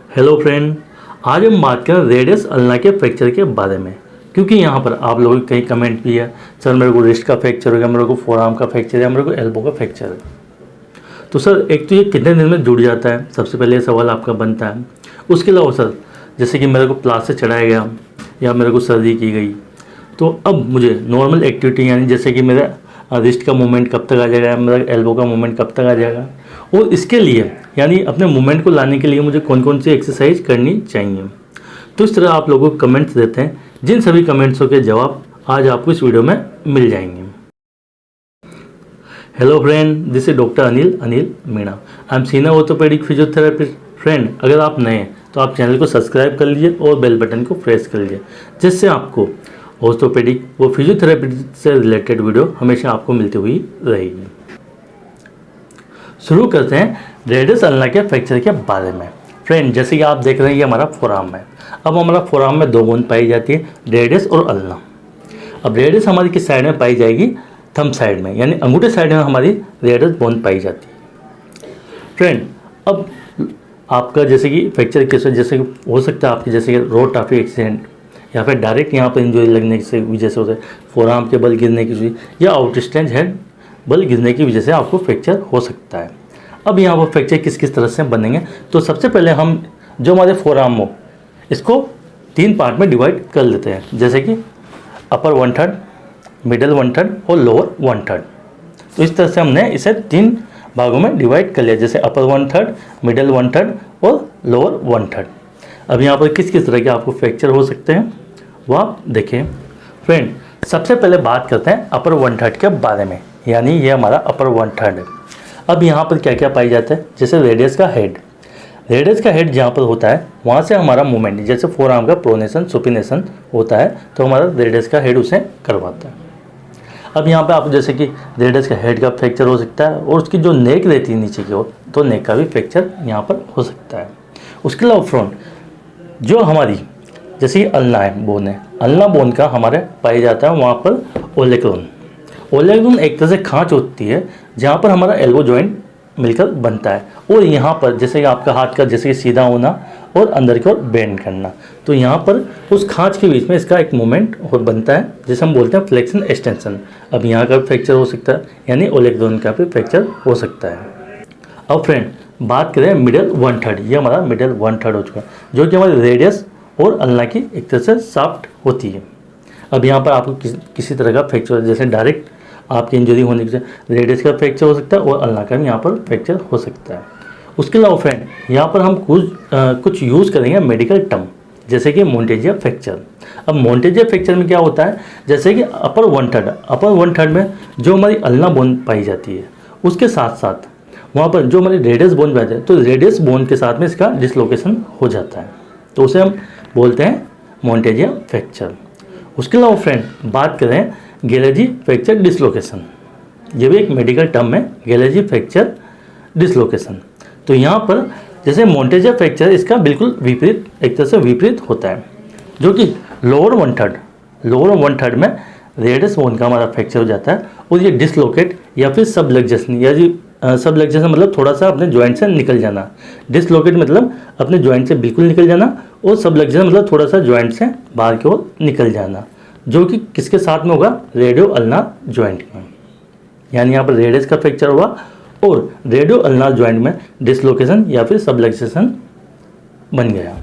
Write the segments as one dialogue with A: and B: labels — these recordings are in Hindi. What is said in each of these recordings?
A: हेलो फ्रेंड, आज हम बात करें रेडियस अल्ना के फ्रैक्चर के बारे में। क्योंकि यहाँ पर आप लोगों के कई कमेंट भी है, सर मेरे को रिस्ट का फ्रैक्चर हो गया, मेरे को फोरआर्म का फ्रैक्चर है, मेरे को एल्बो का फ्रैक्चर है। तो सर एक तो ये कितने दिन में जुड़ जाता है, सबसे पहले ये सवाल आपका बनता है। उसके अलावा सर जैसे कि मेरे को प्लास से चढ़ाया गया या मेरे को सर्जरी की गई, तो अब मुझे नॉर्मल एक्टिविटी यानी जैसे कि मेरा रिस्ट का मूवमेंट कब तक आ जाएगा, मेरा एल्बो का मूवमेंट कब तक आ जाएगा, और इसके लिए यानी अपने मूवमेंट को लाने के लिए मुझे कौन कौन सी एक्सरसाइज करनी चाहिए। तो इस तरह आप लोगों को कमेंट्स देते हैं, जिन सभी कमेंट्सों के जवाब आज आपको इस वीडियो में मिल जाएंगे। Hello friend, this is doctor Anil Meena. I am senior orthopaedic physiotherapist. Friend, अगर आप नए हैं तो आप चैनल को सब्सक्राइब कर लीजिए और बेल बटन को प्रेस कर लीजिए, जिससे आपको ऑर्थोपेडिक व फिजियोथेरेपी से रिलेटेड वीडियो हमेशा आपको मिलती हुई रहेगी। शुरू करते हैं रेडियस अल्ना के फ्रैक्चर के बारे में। फ्रेंड, जैसे कि आप देख रहे हैं ये हमारा फोरआर्म है। अब हमारा फोरआर्म में दो बोन पाई जाती है, रेडियस और अल्ना। अब रेडियस हमारी किस साइड में पाई जाएगी? थंब साइड में, यानी अंगूठे साइड में हमारी रेडियस बोन पाई जाती है। फ्रेंड, अब आपका जैसे कि फ्रैक्चर केस जैसे कि हो सकता है आपके जैसे कि रोड ट्रैफिक एक्सीडेंट या फिर डायरेक्ट यहाँ पर इंजरी लगने से वजह से होता है, फोरआर्म के बल गिरने की वजह या आउटस्ट्रेच हेड बल गिरने की वजह से आपको फ्रैक्चर हो सकता है। अब यहाँ पर फ्रैक्चर किस किस तरह से बनेंगे, तो सबसे पहले हम जो हमारे फोरआर्म हो इसको तीन पार्ट में डिवाइड कर लेते हैं, जैसे कि अपर 1/3, मिडल 1/3 और लोअर 1/3। तो इस तरह से हमने इसे तीन भागों में डिवाइड कर लिया, जैसे अपर 1/3, मिडल 1/3 और लोअर 1/3। अब यहाँ पर किस किस तरह के आपको फ्रैक्चर हो सकते हैं वो आप देखें। फ्रेंड, सबसे पहले बात करते हैं अपर 1/3 के बारे में, यानी ये हमारा अपर 1/3 है। अब यहाँ पर क्या क्या पाई जाता है, जैसे रेडियस का हेड। रेडियस का हेड जहाँ पर होता है वहाँ से हमारा मूवमेंट, जैसे फोरआर्म का प्रोनेशन सुपिनेशन होता है तो हमारा रेडियस का हेड उसे करवाता है। अब यहाँ पे आप जैसे कि रेडियस का हेड का फ्रैक्चर हो सकता है, और उसकी जो नेक रहती है नीचे की ओर, तो नेक का भी फ्रैक्चर यहाँ पर हो सकता है। उसके अलावा फ्रंट जो हमारी जैसे अल्ना है, बोन है, अल्ना बोन का हमारे पाया जाता है वहाँ पर ओलेक्रोन। ओलेक्रोन एक तरह से खांच होती है जहाँ पर हमारा एल्बो जॉइंट मिलकर बनता है, और यहाँ पर जैसे कि आपका हाथ का जैसे कि सीधा होना और अंदर की ओर बेंड करना, तो यहाँ पर उस खांच के बीच में इसका एक मूवमेंट बनता है जिसे हम बोलते हैं फ्लेक्शन एक्सटेंशन। अब यहाँ का फ्रैक्चर हो सकता है, यानी ओलेक्रोन का भी फ्रैक्चर हो सकता है। अब फ्रेंड, बात करें मिडल 1/3, ये हमारा मिडल 1/3 हो चुका है, जो कि हमारी रेडियस और अल्ना की एक तरह से शाफ्ट होती है। अब यहाँ पर आपको किसी तरह का फ्रैक्चर, जैसे डायरेक्ट आपकी इंजरी होने की रेडियस का फ्रैक्चर हो सकता है और अल्ना का भी यहाँ पर फ्रैक्चर हो सकता है। उसके अलावा फ्रेंड, यहाँ पर हम कुछ यूज़ करेंगे मेडिकल टर्म, जैसे कि मोंटेजिया फ्रैक्चर। अब मोंटेजिया फ्रैक्चर में क्या होता है, जैसे कि अपर 1/3 में जो हमारी अल्ना बोन पाई जाती है, उसके साथ साथ वहाँ पर जो हमारी रेडियस बोन पाई जाती है, तो रेडियस बोन के साथ में इसका डिसलोकेशन हो जाता है, तो उसे हम बोलते हैं मोंटेजिया फ्रैक्चर। उसके अलावा फ्रेंड, बात करें गैलेजी फ्रैक्चर डिसलोकेशन, ये भी एक मेडिकल टर्म है, गैलेजी फ्रैक्चर डिसलोकेशन। तो यहाँ पर जैसे मोंटेजिया फ्रैक्चर इसका बिल्कुल विपरीत, एक तरह से विपरीत होता है, जो कि लोअर 1/3 में रेडियस बोन का हमारा फ्रैक्चर हो जाता है, और ये डिसलोकेट या फिर सबलक्जेशन, या जी सबलक्जेशन मतलब थोड़ा सा अपने जॉइंट से निकल जाना, डिसलोकेट मतलब अपने जॉइंट से बिल्कुल निकल जाना, और सबलक्जेशन मतलब थोड़ा सा जॉइंट से बाहर की ओर निकल जाना, जो कि किसके साथ में होगा? रेडियो अल्ना जॉइंट में। यानी यहाँ पर रेडियस का फ्रैक्चर हुआ और रेडियो अल्ना जॉइंट में डिसलोकेशन या फिर सबलक्सेशन बन गया।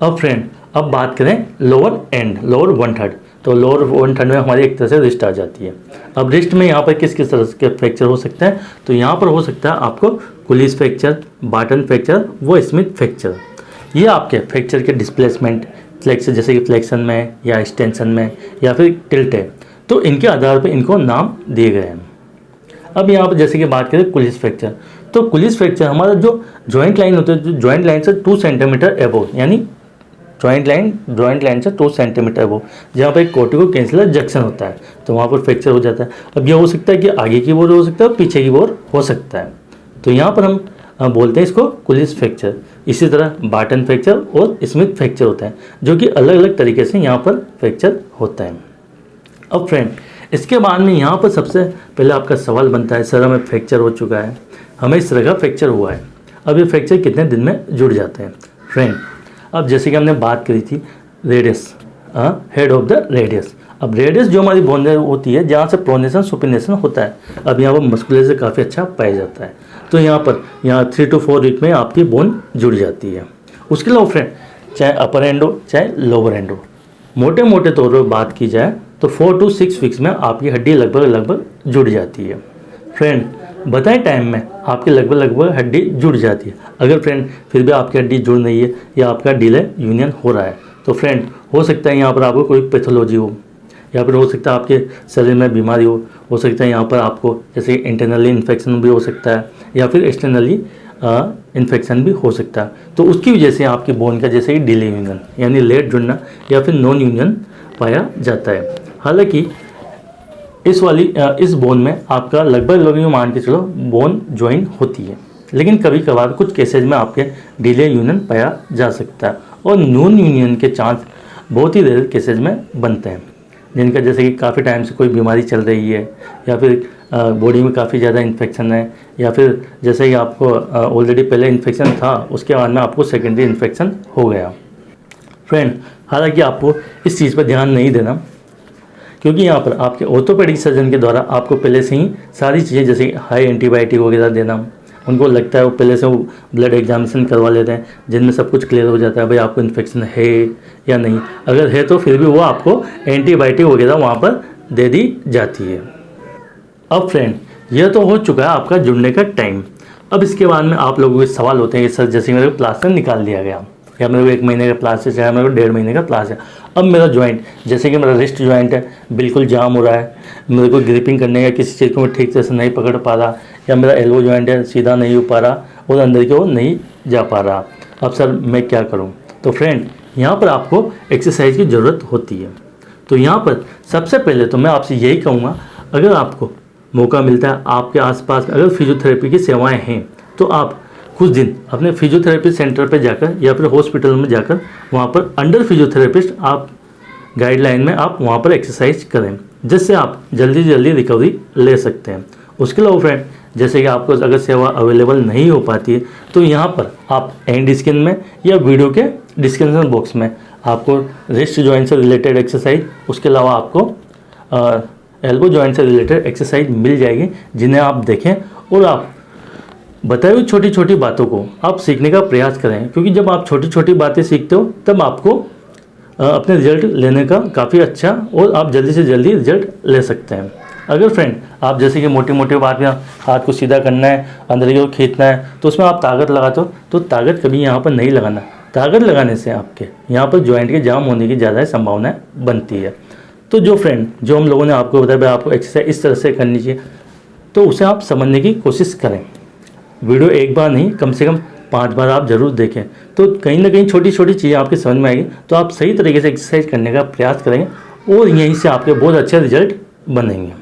A: अब फ्रेंड, अब बात करें लोअर 1/3, तो लोअर 1/3 में हमारी एक तरह से रिस्ट आ जाती है। अब रिस्ट में यहाँ पर किस किस तरह के फ्रैक्चर हो सकते हैं, तो यहाँ पर हो सकता है आपको कुलिस फ्रैक्चर, बाटन फ्रैक्चर व स्मिथ फ्रैक्चर। ये आपके फ्रैक्चर के डिस्प्लेसमेंट फ्लेक्शन, जैसे कि फ्लेक्शन में या एक्सटेंशन में या फिर टिल्ट है, तो इनके आधार पर इनको नाम दिए गए हैं। अब यहाँ पर जैसे कि बात करें कुलिस फ्रैक्चर, तो कुलिस फ्रैक्चर हमारा जो जॉइंट लाइन होता है, जो जॉइंट लाइन से 2 सेंटीमीटर एबोव, यानी जॉइंट लाइन से 2 सेंटीमीटर एबोव, जहाँ पर एक कोर्टिको कैंसलर जंक्शन होता है, तो वहाँ पर फ्रैक्चर हो जाता है। अब यह हो सकता है कि आगे की ओर हो सकता है और पीछे की ओर हो सकता है, तो यहाँ पर हम बोलते हैं इसको कुलिस फ्रैक्चर। इसी तरह बाटन फ्रैक्चर और स्मिथ फ्रैक्चर होता है, जो कि अलग अलग तरीके से यहाँ पर फ्रैक्चर होता है। अब फ्रेंड, इसके बाद में यहाँ पर सबसे पहले आपका सवाल बनता है, सर हमें फ्रैक्चर हो चुका है, हमें इस तरह का फ्रैक्चर हुआ है, अब ये फ्रैक्चर कितने दिन में जुड़ जाते हैं? फ्रेंड अब जैसे कि हमने बात करी थी radius, head of the radius. अब रेडियस जो हमारी बोन होती है जहाँ से प्रोनेशन सुपिनेशन होता है, अब यहाँ पर मस्कुलर से काफ़ी अच्छा पाया जाता है। तो यहाँ 3 to 4 वीक में आपकी बोन जुड़ जाती है। उसके अलावा फ्रेंड चाहे अपर एंड हो चाहे लोअर एंड हो, मोटे मोटे तौर पर बात की जाए तो 4 to 6 वीक्स में आपकी हड्डी लगभग जुड़ जाती है। फ्रेंड बताए टाइम में आपकी लगभग हड्डी जुड़ जाती है। अगर फ्रेंड फिर भी आपकी हड्डी जुड़ नहीं है या आपका डिले यूनियन हो रहा है तो फ्रेंड हो सकता है यहाँ पर आपको कोई पैथोलॉजी हो, या फिर हो सकता है आपके शरीर में बीमारी हो सकता है यहाँ पर आपको जैसे इंटरनली इन्फेक्शन भी हो सकता है या फिर एक्सटर्नली इन्फेक्शन भी हो सकता है। तो उसकी वजह से आपकी बोन का जैसे कि डिले यूनियन यानी लेट जुड़ना या फिर नॉन यूनियन पाया जाता है। हालांकि इस बोन में आपका लगभग मान के चलो बोन ज्वाइन होती है, लेकिन कभी कभार कुछ केसेज में आपके डिले यूनियन पाया जा सकता है और नॉन यूनियन के चांस बहुत ही रेयर केसेज में बनते हैं, जिनका जैसे कि काफ़ी टाइम से कोई बीमारी चल रही है या फिर बॉडी में काफ़ी ज़्यादा इन्फेक्शन है या फिर जैसे कि आपको ऑलरेडी पहले इन्फेक्शन था उसके बाद में आपको सेकेंडरी इन्फेक्शन हो गया। फ्रेंड हालांकि आपको इस चीज़ पर ध्यान नहीं देना, क्योंकि यहाँ पर आपके ऑर्थोपेडिक सर्जन के द्वारा आपको पहले से ही सारी चीज़ें जैसे हाई एंटीबायोटिक वगैरह देना, उनको लगता है वो पहले से वो ब्लड एग्जामिनेशन करवा लेते हैं जिनमें सब कुछ क्लियर हो जाता है भाई आपको इन्फेक्शन है या नहीं। अगर है तो फिर भी वो आपको एंटीबायोटिक वगैरह वहाँ पर दे दी जाती है। अब फ्रेंड यह तो हो चुका है आपका जुड़ने का टाइम। अब इसके बाद में आप लोगों के सवाल होते हैं कि सर जैसे मेरे को प्लास्टर निकाल दिया गया या मेरे को 1 महीने का प्लास्टर चाहे मेरे को 1.5 महीने का प्लास्टर, अब मेरा जॉइंट जैसे कि मेरा रिस्ट जॉइंट है बिल्कुल जाम हो रहा है, मेरे को ग्रिपिंग करने का किसी चीज़ को मैं ठीक तरह से नहीं पकड़ पा रहा, या मेरा एल्बो जॉइंट है सीधा नहीं हो पा रहा और अंदर की ओर नहीं जा पा रहा, अब सर मैं क्या करूँ? तो फ्रेंड यहाँ पर आपको एक्सरसाइज की ज़रूरत होती है। तो यहाँ पर सबसे पहले तो मैं आपसे यही कहूँगा, अगर आपको मौका मिलता है आपके आसपास अगर फिजियोथेरेपी की सेवाएं हैं तो आप कुछ दिन अपने फिजियोथेरेपी सेंटर पर जाकर या फिर हॉस्पिटल में जाकर वहाँ पर अंडर फिजियोथेरेपिस्ट आप गाइडलाइन में आप वहाँ पर एक्सरसाइज करें, जिससे आप जल्दी से जल्दी रिकवरी ले सकते हैं। उसके अलावा फ्रेंड जैसे कि आपको अगर सेवा अवेलेबल नहीं हो पाती है तो यहाँ पर आप एंड स्क्रीन में या वीडियो के डिस्क्रिप्शन बॉक्स में आपको रिस्ट जॉइंट से रिलेटेड एक्सरसाइज, उसके अलावा आपको एल्बो जॉइंट से रिलेटेड एक्सरसाइज मिल जाएगी, जिन्हें आप देखें और आप बताई हुई छोटी छोटी बातों को आप सीखने का प्रयास करें, क्योंकि जब आप छोटी छोटी बातें सीखते हो तब आपको अपने रिजल्ट लेने का काफ़ी अच्छा और आप जल्दी से जल्दी रिजल्ट ले सकते हैं। अगर फ्रेंड आप जैसे कि मोटी मोटी बात में हाथ को सीधा करना है, अंदर की ओर खींचना है, तो उसमें आप ताकत लगाते हो तो ताकत कभी यहाँ पर नहीं लगाना। ताकत लगाने से आपके यहाँ पर जॉइंट के जाम होने की ज़्यादा संभावना बनती है। तो जो फ्रेंड जो हम लोगों ने आपको बताया भाई आपको एक्सरसाइज इस तरह से करनी चाहिए, तो उसे आप समझने की कोशिश करें। वीडियो एक बार नहीं कम से कम 5 बार आप ज़रूर देखें, तो कहीं ना कहीं छोटी छोटी चीज़ें आपके समझ में आएगी, तो आप सही तरीके से एक्सरसाइज करने का प्रयास करेंगे और यहीं से आपके बहुत अच्छे रिजल्ट बनेंगे।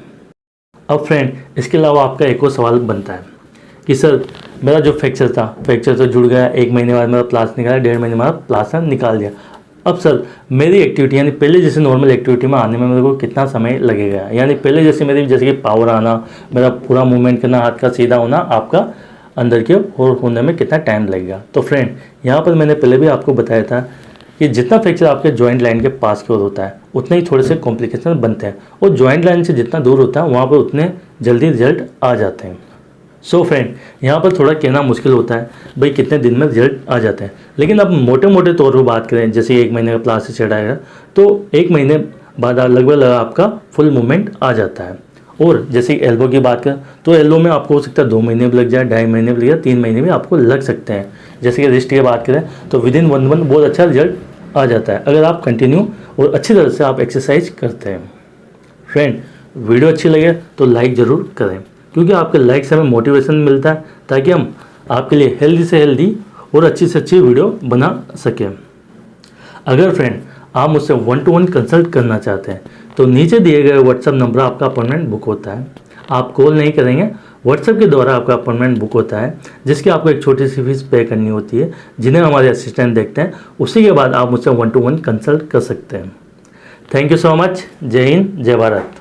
A: अब फ्रेंड इसके अलावा आपका एक और सवाल बनता है कि सर मेरा जो फ्रैक्चर तो जुड़ गया, 1 महीने बाद मेरा प्लास्टर निकाला, 1.5 महीने बाद प्लास्टर निकाल दिया, अब सर मेरी एक्टिविटी यानी पहले जैसे नॉर्मल एक्टिविटी में आने में मेरे को कितना समय लगेगा, यानी पहले जैसे मेरी जैसे कि पावर आना, मेरा पूरा मूवमेंट करना, हाथ का सीधा होना आपका अंदर के और होने में कितना टाइम लगेगा। तो फ्रेंड यहाँ पर मैंने पहले भी आपको बताया था कि जितना फ्रैक्चर आपके जॉइंट लाइन के पास की ओर होता है उतने ही थोड़े से कॉम्प्लिकेशन बनते हैं, और जॉइंट लाइन से जितना दूर होता है वहाँ पर उतने जल्दी रिजल्ट आ जाते हैं। सो फ्रेंड यहाँ पर थोड़ा कहना मुश्किल होता है भाई कितने दिन में रिजल्ट आ जाते हैं, लेकिन अब मोटे मोटे तौर पर बात करें जैसे 1 महीने का प्लास्टर चढ़ाएगा तो 1 महीने बाद लगभग आपका फुल मूवमेंट आ जाता है। और जैसे एल्बो की बात करें तो एल्बो में आपको हो सकता है 2 महीने भी लग जाए, 2.5 महीने भी लग जाए, 3 महीने भी आपको लग सकते हैं। जैसे कि रिस्ट की बात करें तो विदिन 1 मंथ बहुत अच्छा रिजल्ट आ जाता है अगर आप कंटिन्यू और अच्छी तरह से आप एक्सरसाइज करते हैं। फ्रेंड वीडियो अच्छी लगे तो लाइक ज़रूर करें, क्योंकि आपके लाइक से हमें मोटिवेशन मिलता है ताकि हम आपके लिए हेल्दी से हेल्दी और अच्छी से अच्छी वीडियो बना सकें। अगर फ्रेंड आप मुझसे 1-to-1 कंसल्ट करना चाहते हैं तो नीचे दिए गए व्हाट्सएप नंबर आपका अपॉइंटमेंट बुक होता है। आप कॉल नहीं करेंगे, व्हाट्सएप के द्वारा आपका अपॉइंटमेंट बुक होता है, जिसकी आपको एक छोटी सी फीस पे करनी होती है, जिन्हें हमारे असिस्टेंट देखते हैं। उसी के बाद आप मुझसे 1-to-1 कंसल्ट कर सकते हैं। Thank you so much. जय हिंद, जय भारत।